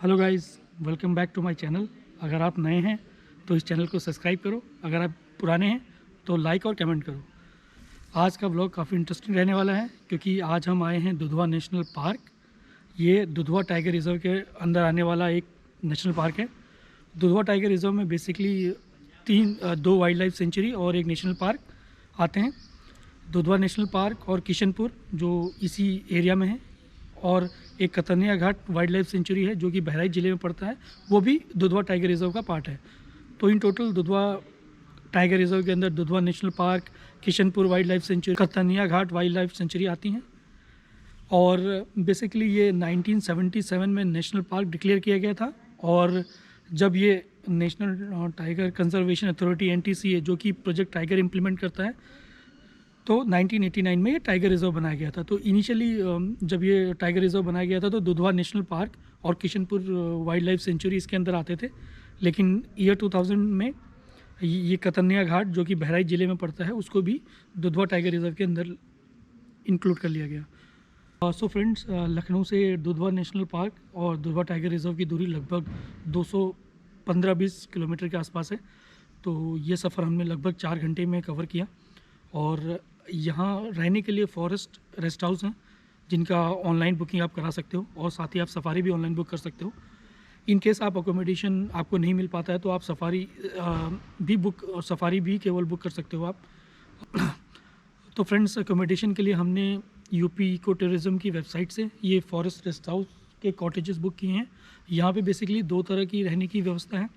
Hello guys, welcome back to my channel. अगर आप नए हैं तो इस चैनल को सब्सक्राइब करो, अगर आप पुराने हैं तो लाइक और कमेंट करो। आज का व्लॉग काफ़ी इंटरेस्टिंग रहने वाला है क्योंकि आज हम आए हैं दुधवा नेशनल पार्क। ये दुधवा टाइगर रिजर्व के अंदर आने वाला एक नेशनल पार्क है। दुधवा टाइगर रिजर्व में बेसिकली दो वाइल्ड लाइफ सेंचुरी और एक नेशनल पार्क आते हैं। दुधवा नेशनल पार्क और किशनपुर जो इसी एरिया में है, और एक कतनिया घाट वाइल्ड लाइफ सेंचुरी है जो कि बहराइच ज़िले में पड़ता है, वो भी दुधवा टाइगर रिजर्व का पार्ट है। तो इन टोटल दुधवा टाइगर रिजर्व के अंदर Dudhwa national park, Kishanpur wildlife sanctuary, Katarnia Ghat wildlife sanctuary आती हैं। और बेसिकली ये 1977 में नेशनल पार्क डिक्लेयर किया गया था, और जब ये national tiger conservation authority NTCA जो कि प्रोजेक्ट टाइगर इम्प्लीमेंट करता है, तो 1989 में ये टाइगर रिजर्व बनाया गया था। तो इनिशियली जब ये टाइगर रिजर्व बनाया गया था तो दुधवा नेशनल पार्क और किशनपुर वाइल्ड लाइफ सेंचुरी इसके अंदर आते थे, लेकिन ईयर 2000 में ये कतनिया घाट जो कि बहराइच ज़िले में पड़ता है उसको भी दुधवा टाइगर रिजर्व के अंदर इंक्लूड कर लिया गया। सो फ्रेंड्स, लखनऊ से दुधवा नेशनल पार्क और दुधवा टाइगर रिजर्व की दूरी लगभग 215-20 किलोमीटर के आसपास है। तो ये सफ़र हमने लगभग 4 घंटे में कवर किया। और यहाँ रहने के लिए फॉरेस्ट रेस्ट हाउस हैं जिनका ऑनलाइन बुकिंग आप करा सकते हो, और साथ ही आप सफारी भी ऑनलाइन बुक कर सकते हो। इन केस आप अकोमोडेशन आपको नहीं मिल पाता है तो आप सफारी भी केवल बुक कर सकते हो आप। तो फ्रेंड्स, अकोमोडेशन के लिए हमने यूपी इको टूरिज़्म की वेबसाइट से ये फॉरेस्ट रेस्ट हाउस के कॉटेजेस बुक किए हैं। यहाँ पे बेसिकली दो तरह की रहने की व्यवस्था है।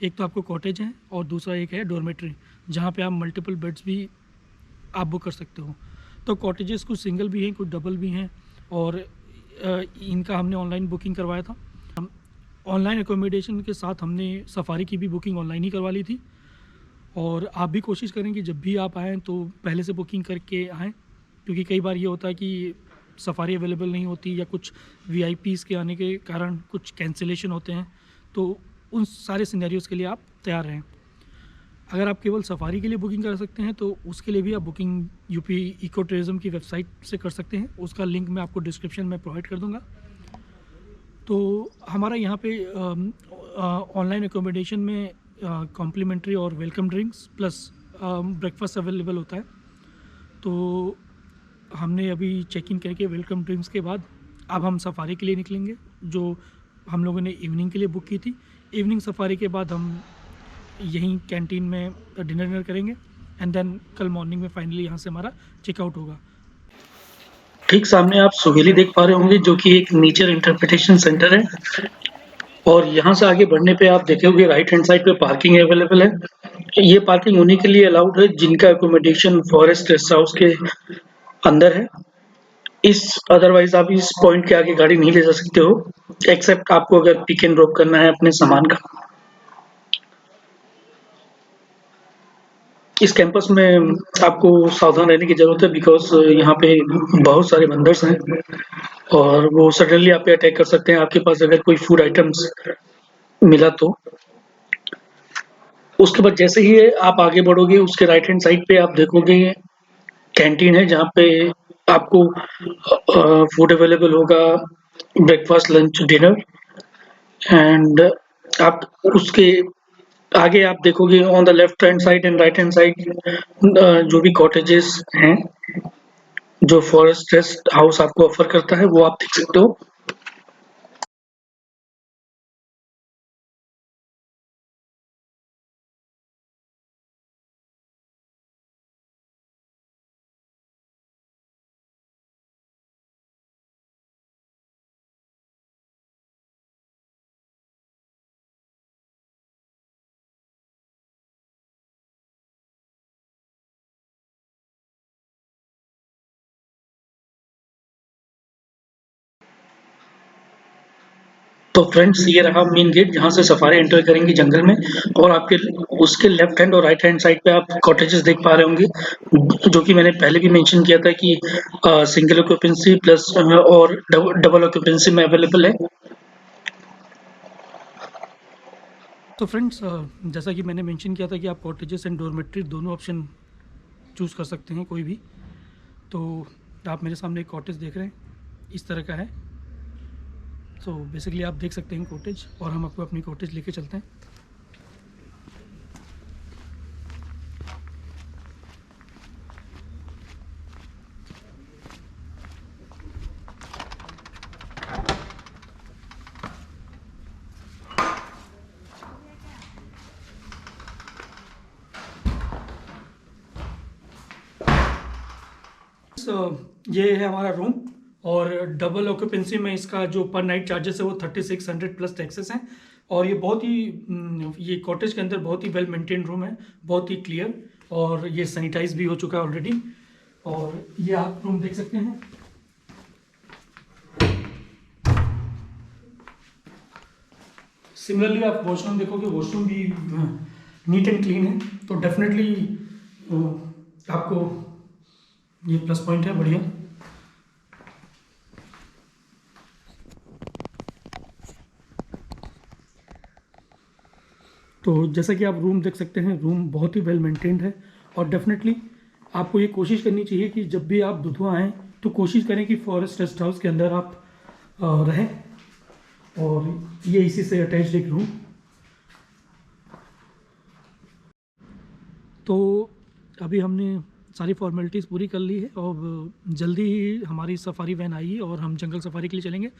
एक तो आपको कॉटेज है और दूसरा एक है डॉर्मेट्री, जहाँ पे आप मल्टीपल बेड्स भी आप बुक कर सकते हो। तो कॉटेजेस कुछ सिंगल भी हैं, कुछ डबल भी हैं, और इनका हमने ऑनलाइन बुकिंग करवाया था। ऑनलाइन अकोमोडेशन के साथ हमने सफारी की भी बुकिंग ऑनलाइन ही करवा ली थी। और आप भी कोशिश करें कि जब भी आप आएँ तो पहले से बुकिंग करके आएँ, क्योंकि कई बार ये होता है कि सफारी अवेलेबल नहीं होती या कुछ VIPs के आने के कारण कुछ कैंसिलेशन होते हैं। तो उन सारे सिनेरियोज़ के लिए आप तैयार रहें। अगर आप केवल सफारी के लिए बुकिंग कर सकते हैं तो उसके लिए भी आप बुकिंग यूपी इको टूरिज़्म की वेबसाइट से कर सकते हैं। उसका लिंक मैं आपको डिस्क्रिप्शन में प्रोवाइड कर दूंगा। तो हमारा यहाँ पे ऑनलाइन एकोमोडेशन में कॉम्प्लीमेंट्री और welcome drinks plus breakfast available होता है। तो हमने अभी चेक इन करके वेलकम ड्रिंक्स के बाद अब हम सफारी के लिए निकलेंगे, जो हम लोगों ने इवनिंग के लिए बुक की थी। इवनिंग सफारी के बाद हम यहीं कैंटीन में डिनर करेंगे, एंड देन कल मॉर्निंग में फाइनली यहाँ से हमारा चेकआउट होगा। ठीक सामने आप सुहेली देख पा रहे होंगे जो कि एक नेचर इंटरप्रिटेशन सेंटर है, और यहाँ से आगे बढ़ने पे आप देखोगे राइट हैंड साइड पे पार्किंग अवेलेबल है। ये पार्किंग उन्हीं के लिए अलाउड है जिनका अकोमोडेशन फॉरेस्ट रेस्ट हाउस के अंदर है। इस अदरवाइज आप इस पॉइंट के आगे गाड़ी नहीं ले जा सकते हो, एक्सेप्ट आपको अगर पिक एंड ड्रॉप करना है अपने सामान का। इस कैंपस में आपको सावधान रहने की ज़रूरत है, बिकॉज़ यहाँ पे बहुत सारे बंदर्स हैं और वो सडनली आप पे अटैक कर सकते हैं, आपके पास अगर कोई फूड आइटम्स मिला तो। उसके बाद जैसे ही आप आगे बढ़ोगे उसके राइट हैंड साइड पे आप देखोगे कैंटीन है जहाँ पे आपको फूड अवेलेबल होगा, ब्रेकफास्ट, लंच, डिनर। एंड आप उसके आगे आप देखोगे on the left hand side and right hand side जो भी कॉटेजेस हैं जो फॉरेस्ट रेस्ट हाउस आपको ऑफर करता है वो आप देख सकते हो। तो फ्रेंड्स, ये रहा मेन गेट जहाँ से सफारी एंटर करेंगी जंगल में, और आपके उसके लेफ्ट हैंड और राइट हैंड साइड पे आप कॉटेजेस देख पा रहे होंगे जो कि मैंने पहले भी मेंशन किया था कि सिंगल ऑक्यूपेंसी प्लस और डबल ऑक्यूपेंसी में अवेलेबल है। तो फ्रेंड्स, जैसा कि मैंने मेंशन किया था कि आप कॉटेजेस एंड डॉर्मेट्री दोनों ऑप्शन चूज़ कर सकते हैं कोई भी। तो आप मेरे सामने एक कॉटेज देख रहे हैं, इस तरह का है। तो बेसिकली आप देख सकते हैं कॉटेज, और हम आपको अपनी कॉटेज लेके चलते हैं। ये है हमारा रूम, और डबल ऑक्यूपेंसी में इसका जो पर नाइट चार्जेस है वो 3600 प्लस टैक्सेस हैं। और ये बहुत ही ये कॉटेज के अंदर बहुत ही वेल मेंटेन रूम है, बहुत ही क्लियर, और ये सैनिटाइज भी हो चुका है ऑलरेडी। और ये आप रूम देख सकते हैं। सिमिलरली आप वॉशरूम देखोगे, वॉशरूम भी नीट एंड क्लीन है, तो डेफिनेटली आपको ये प्लस पॉइंट है, बढ़िया। तो जैसा कि आप रूम देख सकते हैं, रूम बहुत ही वेल मेंटेन्ड है, और डेफिनेटली आपको ये कोशिश करनी चाहिए कि जब भी आप दुधवा आएँ तो कोशिश करें कि फॉरेस्ट रेस्ट हाउस के अंदर आप रहें। और ये इसी से अटैच्ड एक रूम। तो अभी हमने सारी फॉर्मेलिटीज़ पूरी कर ली है, और जल्दी ही हमारी सफारी वैन आई और हम जंगल सफारी के लिए चलेंगे।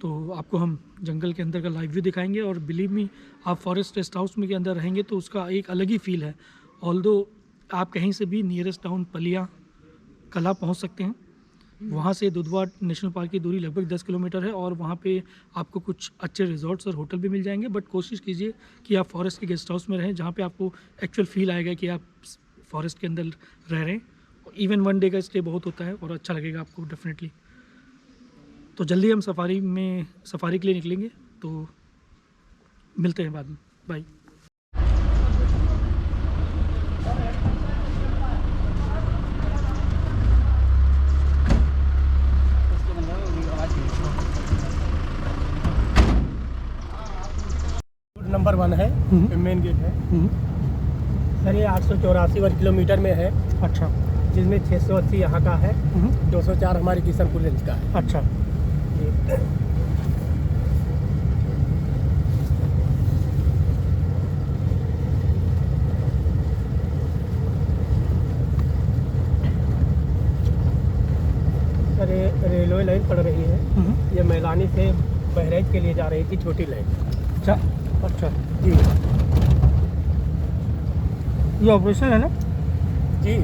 तो आपको हम जंगल के अंदर का लाइव व्यू दिखाएंगे, और बिलीव मी, आप फॉरेस्ट रेस्ट हाउस में के अंदर रहेंगे तो उसका एक अलग ही फील है। ऑल्दो आप कहीं से भी नियरेस्ट टाउन पलिया कला पहुंच सकते हैं, वहाँ से दुधवा नेशनल पार्क की दूरी लगभग 10 किलोमीटर है, और वहाँ पे आपको कुछ अच्छे रिजॉर्ट्स और होटल भी मिल जाएंगे। बट कोशिश कीजिए कि आप फॉरेस्ट के गेस्ट हाउस में रहें, जहाँ पे आपको एक्चुअल फील आएगा कि आप फॉरेस्ट के अंदर रह रहे हैं। इवन 1 डे का स्टे बहुत होता है और अच्छा लगेगा आपको डेफिनेटली। तो जल्दी हम सफारी के लिए निकलेंगे, तो मिलते हैं बाद में। बाय। नंबर 1 है, मेन गेट है सर। ये 884 वर्ग किलोमीटर में है। अच्छा। जिसमें 680 यहाँ का है, 204 हमारे किशनपुर रेंज का है। अच्छा। सर ये रेलवे लाइन पड़ रही है, ये मैलानी से बहराइच के लिए जा रही थी, छोटी लाइन। अच्छा। अच्छा जी, ये ऑपरेशन है ना? जी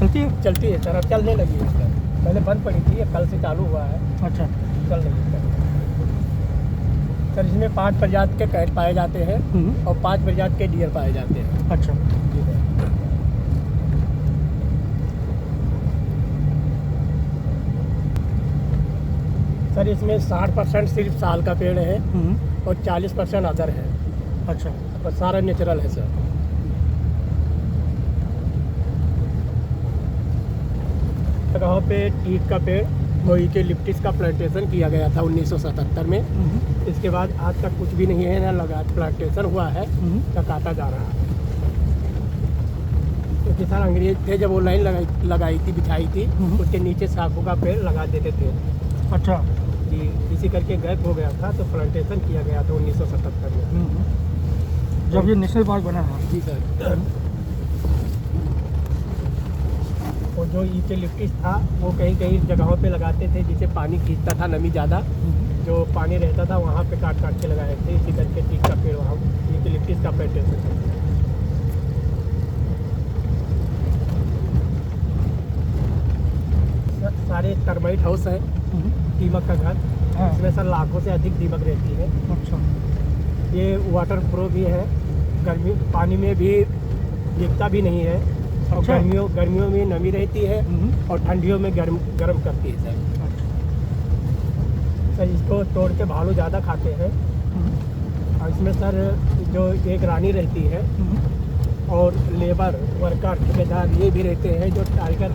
चलती है सर, अब चलने लगी है सर। पहले बंद पड़ी थी, कल से चालू हुआ है। अच्छा। चल रही है सर। इसमें 5 प्रजाति के कैट पाए जाते हैं और 5 प्रजाति के डियर पाए जाते हैं। अच्छा। जी सर। सर इसमें 60% सिर्फ साल का पेड़ है और 40% अदर है। अच्छा। और सारा नेचुरल है सर। जगहों पे ईख का पेड़ और यूकेलिप्टस का प्लांटेशन किया गया था 1977 में। इसके बाद आज तक कुछ भी नहीं है, ना लगा प्लांटेशन हुआ है, ना काटा जा रहा है। क्योंकि सर अंग्रेज थे, जब वो लाइन लगाई थी, बिछाई थी, उसके नीचे साखू का पेड़ लगा देते थे। अच्छा जी, इसी करके गैप हो गया था, तो प्लांटेशन किया गया था 1977 में, जब ये नेशनल पार्क बना है। जी सर। और जो यूकेलिप्टस था वो कहीं कहीं जगहों पे लगाते थे, जिसे पानी खींचता था, नमी ज़्यादा जो पानी रहता था वहाँ पे काट के लगाए थे। इसी करके टीक का पेड़ वहाँ यूकेलिप्टस का प्लांटेशन। सारे टर्माइट हाउस है, दीमक का घर। इसमें सर लाखों से अधिक दीमक रहती है। अच्छा। ये वाटर प्रूफ भी है, गर्मी पानी में भी दिखता भी नहीं है। और अच्छा। गर्मियों में नमी रहती है और ठंडियों में गर्म करती है सर। अच्छा। सर इसको तोड़ के भालू ज़्यादा खाते हैं। और इसमें सर जो एक रानी रहती है और लेबर वर्कर ठेकेदार ये भी रहते हैं। जो टाइगर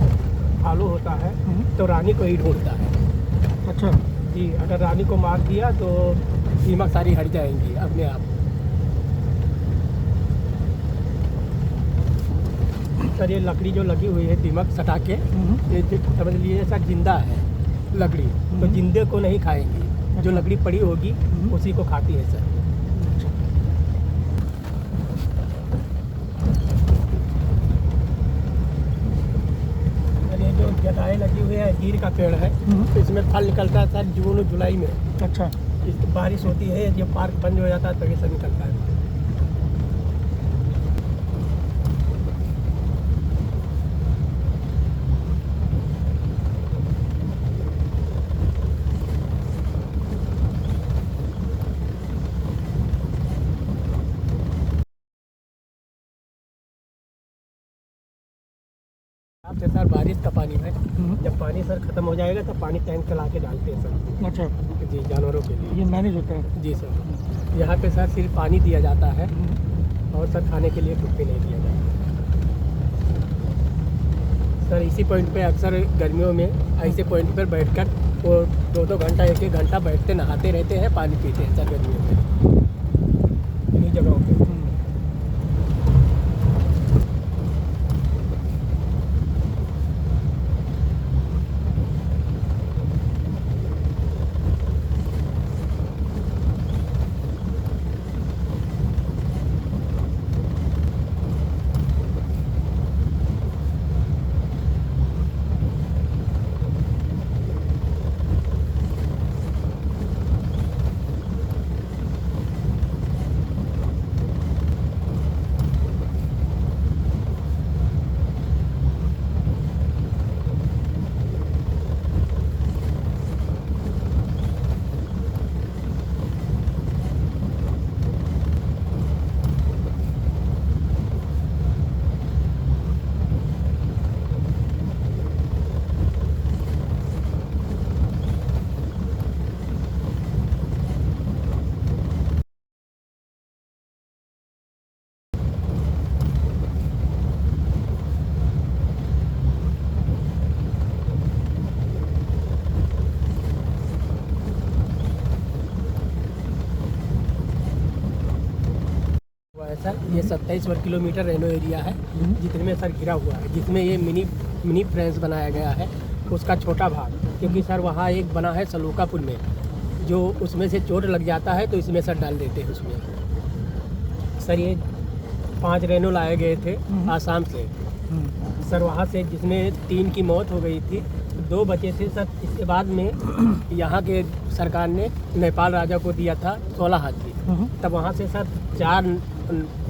भालू होता है तो रानी को ही ढूंढता है। अच्छा जी, अगर रानी को मार दिया तो दीमक सारी हट जाएंगी अपने आप। सर ये लकड़ी जो लगी हुई है दीमक सटा के, ये समझ लीजिए सर जिंदा है लकड़ी, तो जिंदे को नहीं खाएंगी। जो लकड़ी पड़ी होगी उसी को खाती है सर। ये जो जटाएँ लगी हुई है हीर का पेड़ है, तो इसमें फल निकलता है सर जून और जुलाई में। अच्छा। इस बारिश होती है, जब पार्क बंद हो जाता है तभी से निकलता है। अब से सर बारिश का पानी है, जब पानी सर ख़त्म हो जाएगा तब पानी टैंक चला के डालते हैं सर। अच्छा। जी, जानवरों के लिए ये मैनेज होता है। जी सर। यहाँ पे सर सिर्फ पानी दिया जाता है और सर खाने के लिए कुछ भी नहीं दिया जाता सर। इसी पॉइंट पे अक्सर गर्मियों में ऐसे पॉइंट पर बैठकर वो 2-2 घंटा 1-1 घंटा बैठते नहाते रहते हैं, पानी पीते हैं सर गर्मियों में इन्हीं जगहों पे। सर ये 27 वर्ग किलोमीटर रेनो एरिया है जितने में सर घिरा हुआ है, जिसमें ये मिनी फ्रेंच बनाया गया है उसका छोटा भाग, क्योंकि सर वहाँ एक बना है सलूका पुल में, जो उसमें से चोट लग जाता है तो इसमें सर डाल देते हैं उसमें। सर ये 5 रेनो लाए गए थे आसाम से सर, वहाँ से जिसमें 3 की मौत हो गई थी, 2 बचे थे सर। इसके बाद में यहाँ के सरकार ने नेपाल राजा को दिया था 16 हाथी, तब वहाँ से सर 4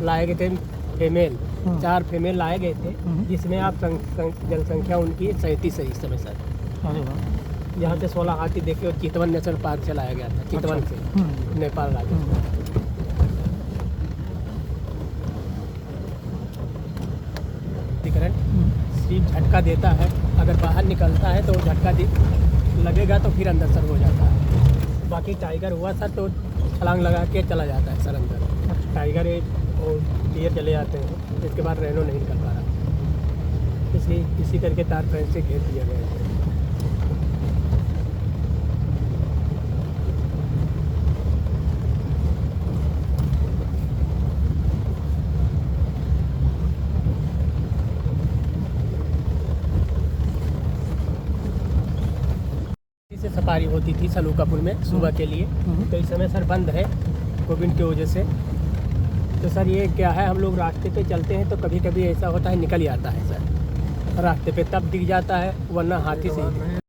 लाए गए थे फीमेल, 4 फीमेल लाए गए थे, जिसमें आप जनसंख्या उनकी 37 है इस समय सर। यहाँ से 16 हाथी देखे और चितवन नेशनल पार्क से लाया गया था, चितवन से नेपाल राजा। सिर्फ झटका देता है, अगर बाहर निकलता है तो झटका लगेगा तो फिर अंदर सर हो जाता है। बाकी टाइगर हुआ सर तो छलांग लगा के चला जाता है सर अंदर। टाइगर और डियर चले जाते हैं, इसके बाद रेनो नहीं निकल पा रहा, इसलिए इसी करके तार फ्रेंच से घेर दिया गया है। सफारी होती थी सलूका पुल में सुबह के लिए, तो इस समय सर बंद है कोविड की वजह से। तो सर ये क्या है, हम लोग रास्ते पे चलते हैं तो कभी कभी ऐसा होता है निकल जाता है सर रास्ते पे, तब दिख जाता है, वरना हाथी से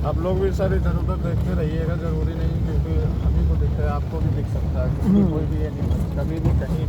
आप लोग भी सर इधर उधर देखते रहिएगा, जरूरी नहीं क्योंकि हम ही को दिखता है, आपको भी दिख सकता है, क्योंकि कोई भी एनिमल कभी भी कहीं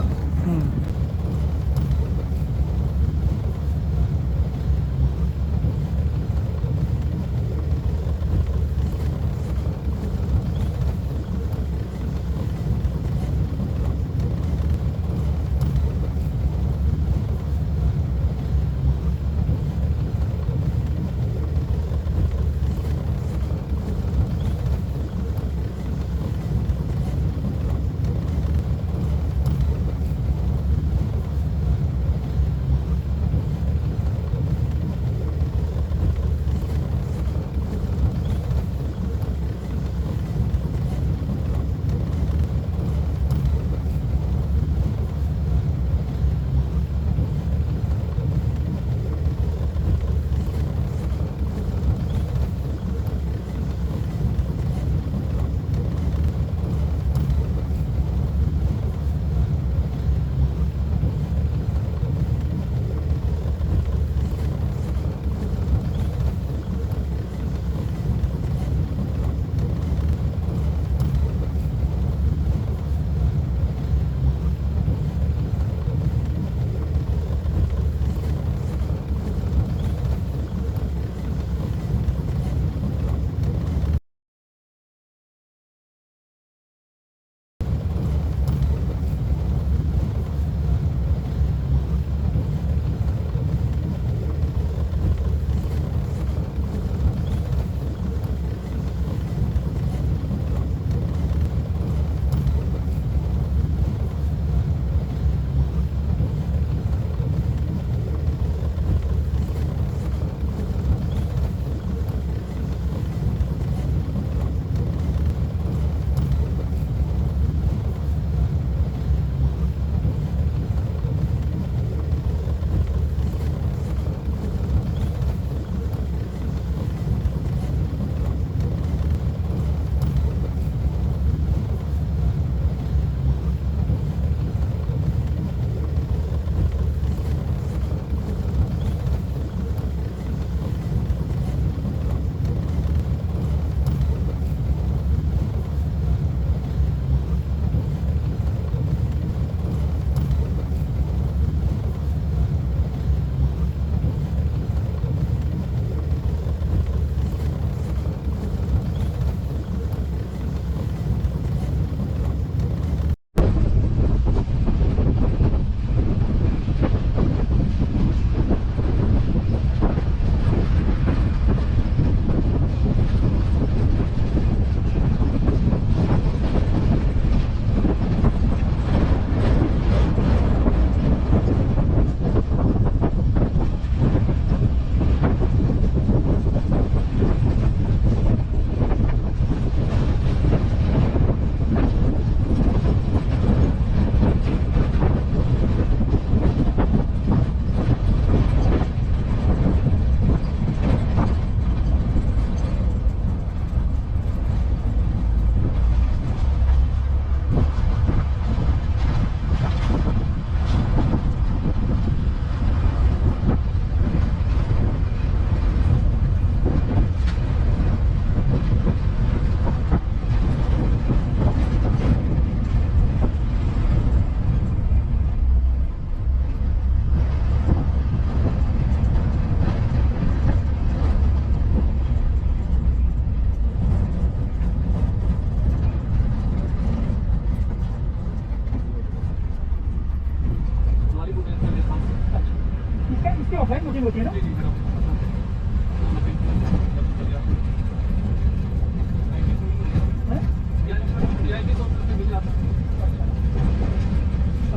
इसकी ऑफलाइन बुकिंग होती है ना?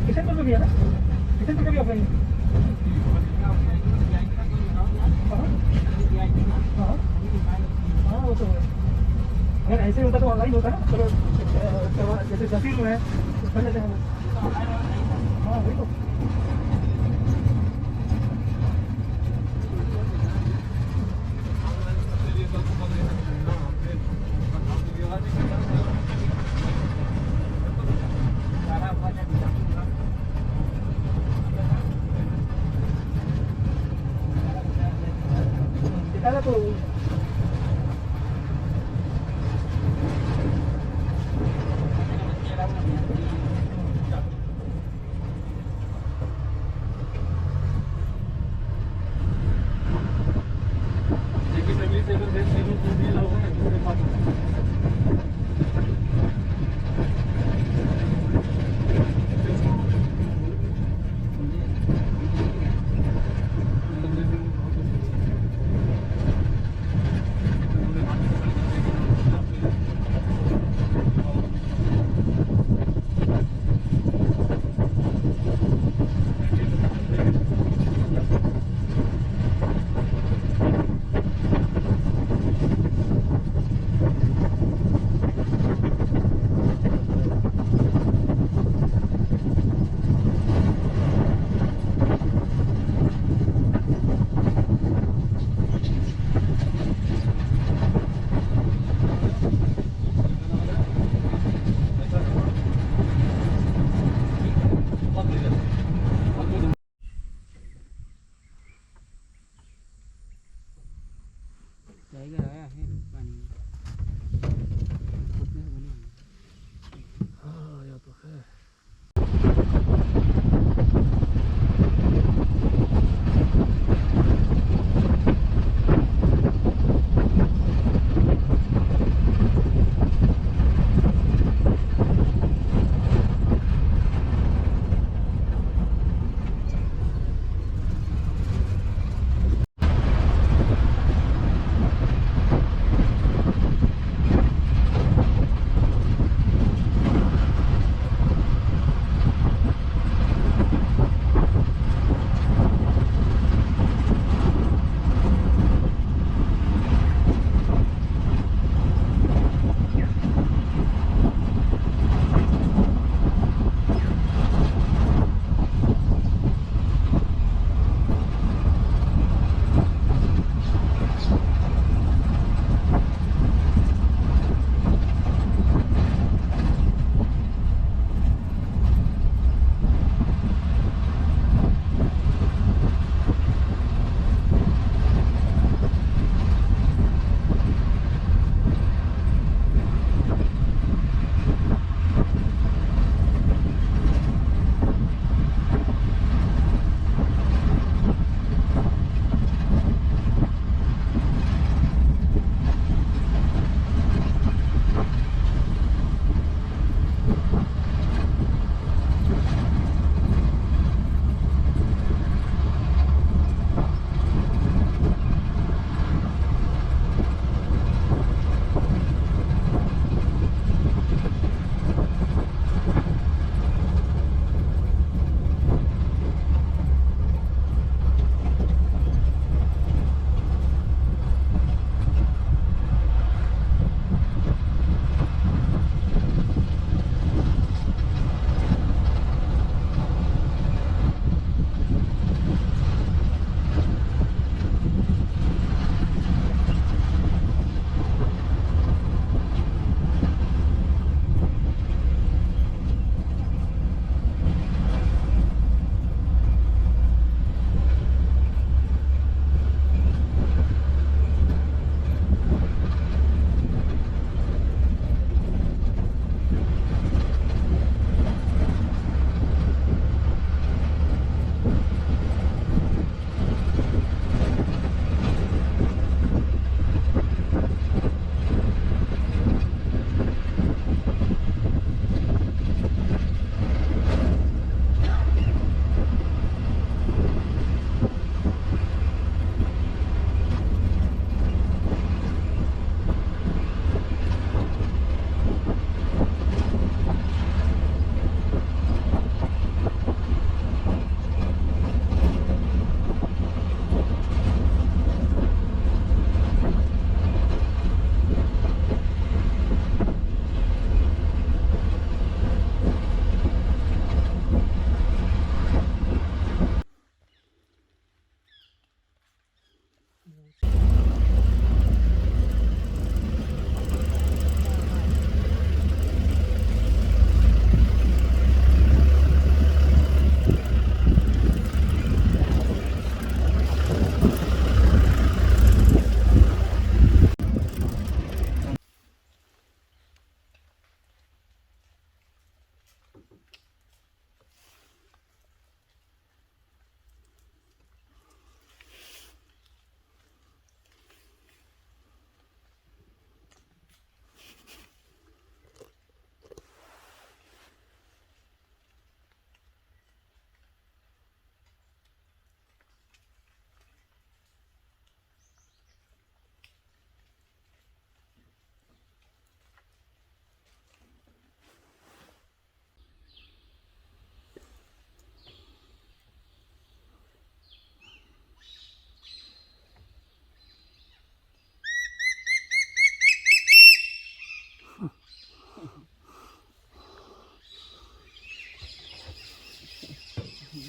किशन पर भी है ना? किशन पर भी ऑफलाइन हाँ वो तो है। अगर ऐसे होता तो ऑनलाइन होता ना, चलो जैसे जफीर है कर लेते हैं। हाँ वही तो तो हाँ या तो है।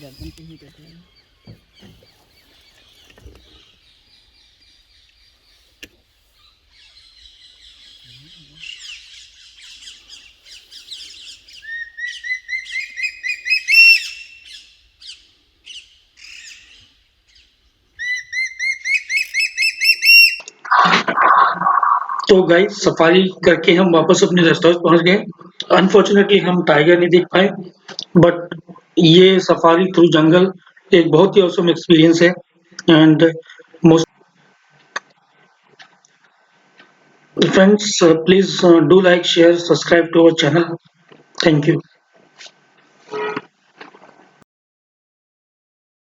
गर्दन पे ही बैठे हैं। तो गाइस सफारी करके हम वापस अपने रेस्ट हाउस पहुंच गए। अनफॉर्चुनेटली हम टाइगर नहीं देख पाए, बट ये सफारी थ्रू जंगल एक बहुत ही ऑसम एक्सपीरियंस है। And most friends, please do like, share, subscribe to our channel. Thank you.